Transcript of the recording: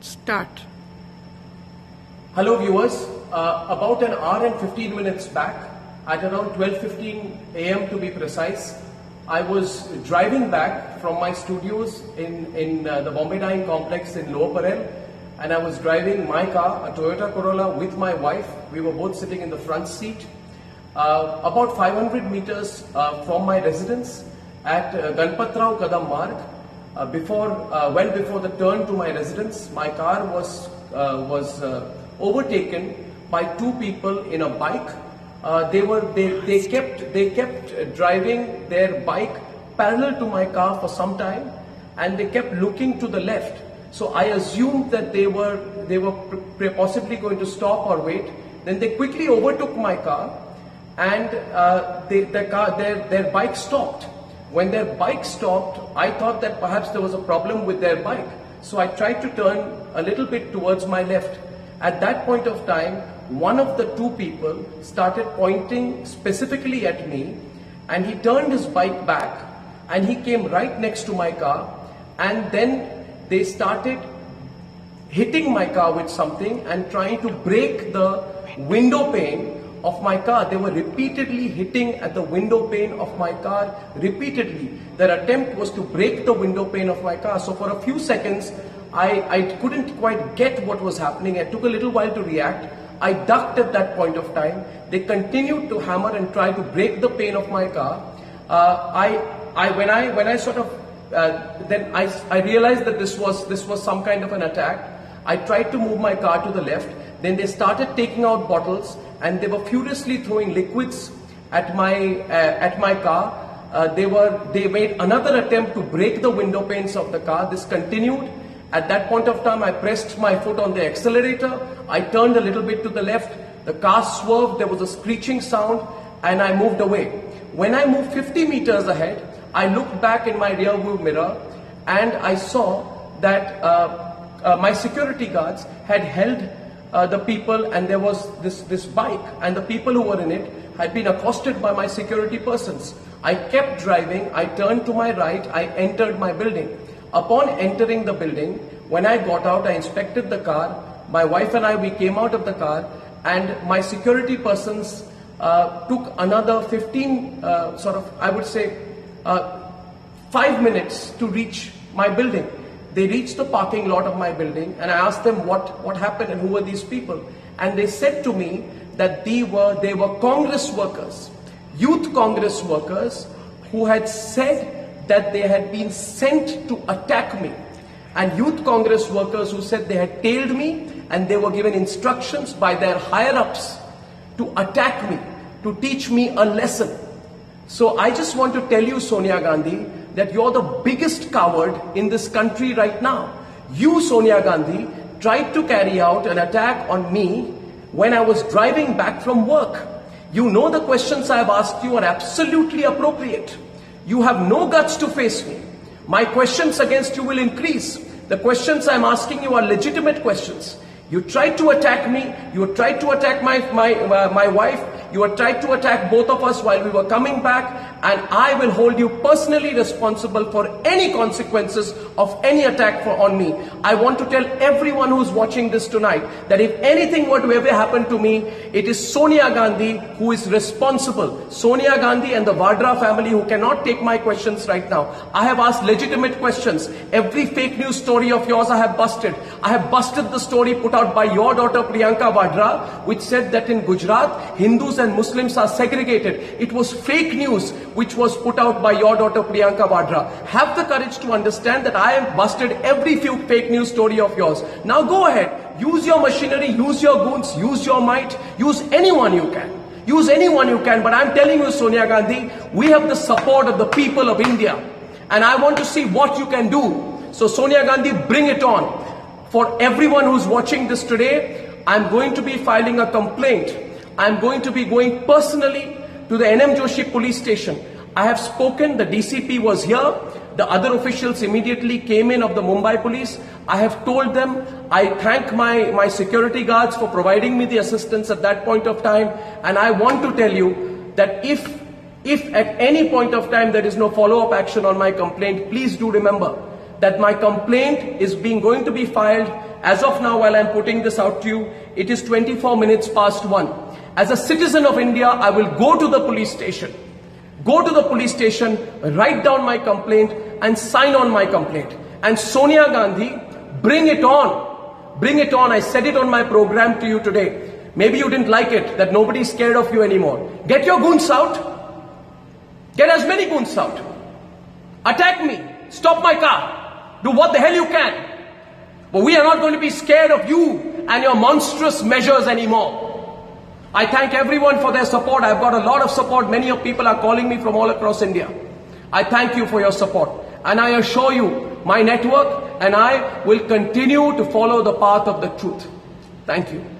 Start. Hello viewers, about an hour and 15 minutes back, at around 12:15 a.m. to be precise, I was driving back from my studios in the Bombay Dyeing Complex in Lower Parel, and I was driving my car, a Toyota Corolla, with my wife. We were both sitting in the front seat. About 500 meters from my residence at Ganpatrao Kadam Marg, well before the turn to my residence, my car was overtaken by two people in a bike. They kept driving their bike parallel to my car for some time, and they kept looking to the left. So I assumed that they were possibly going to stop or wait. Then they quickly overtook my car, and their bike stopped. When their bike stopped, I thought that perhaps there was a problem with their bike. So I tried to turn a little bit towards my left. At that point of time, one of the two people started pointing specifically at me, and he turned his bike back and he came right next to my car, and then they started hitting my car with something and trying to break the window pane of my car. They were repeatedly hitting at the window pane of my car, repeatedly. Their attempt was to break the window pane of my car. So for a few seconds, I couldn't quite get what was happening. It took a little while to react. I ducked at that point of time. They continued to hammer and try to break the pane of my car. When I realized that this was some kind of an attack. I tried to move my car to the left. Then they started taking out bottles, and they were furiously throwing liquids at my car. They made another attempt to break the window panes of the car. This continued. At that point of time, I pressed my foot on the accelerator. I turned a little bit to the left. The car swerved. There was a screeching sound, and I moved away. When I moved 50 meters ahead, I looked back in my rear view mirror, and I saw that my security guards had held the people, and there was this bike, and the people who were in it had been accosted by my security persons. I kept driving. I turned to my right. I entered my building. Upon entering the building, when I got out, I inspected the car. My wife and we came out of the car, and my security persons took another 5 minutes to reach my building. They reached the parking lot of my building, and I asked them what happened and who were these people. And they said to me that they were Congress workers, youth Congress workers, who had said that they had been sent to attack me. And youth Congress workers who said they had tailed me, and they were given instructions by their higher-ups to attack me, to teach me a lesson. So I just want to tell you, Sonia Gandhi, that you're the biggest coward in this country right now. You, Sonia Gandhi, tried to carry out an attack on me when I was driving back from work. You know the questions I have asked you are absolutely appropriate. You have no guts to face me. My questions against you will increase. The questions I'm asking you are legitimate questions. You tried to attack me. You tried to attack my wife. You had tried to attack both of us while we were coming back, and I will hold you personally responsible for any consequences of any attack on me. I want to tell everyone who's watching this tonight that if anything were to ever happen to me, it is Sonia Gandhi who is responsible. Sonia Gandhi and the Vadra family, who cannot take my questions right now. I have asked legitimate questions. Every fake news story of yours I have busted. I have busted the story put out by your daughter Priyanka Vadra, which said that in Gujarat, Hindus and Muslims are segregated. It was fake news which was put out by your daughter Priyanka Vadra. Have the courage to understand that I have busted every fake news story of yours. Now go ahead, use your machinery, use your goons, use your might, use anyone you can. Use anyone you can, but I'm telling you, Sonia Gandhi, we have the support of the people of India, and I want to see what you can do. So Sonia Gandhi, bring it on. For everyone who's watching this today, I'm going to be filing a complaint. I'm going to be going personally to the NM Joshi police station. I have spoken, the DCP was here, the other officials immediately came in of the Mumbai police. I have told them, I thank my security guards for providing me the assistance at that point of time, and I want to tell you that if at any point of time there is no follow-up action on my complaint, please do remember that my complaint is going to be filed as of now while I'm putting this out to you. It is 24 minutes past 1. As a citizen of India, I will go to the police station. Go to the police station, write down my complaint and sign on my complaint. And Sonia Gandhi, bring it on. Bring it on. I said it on my program to you today. Maybe you didn't like it, that nobody's scared of you anymore. Get your goons out. Get as many goons out. Attack me. Stop my car. Do what the hell you can. But we are not going to be scared of you and your monstrous measures anymore. I thank everyone for their support. I've got a lot of support. Many of people are calling me from all across India. I thank you for your support. And I assure you, my network and I will continue to follow the path of the truth. Thank you.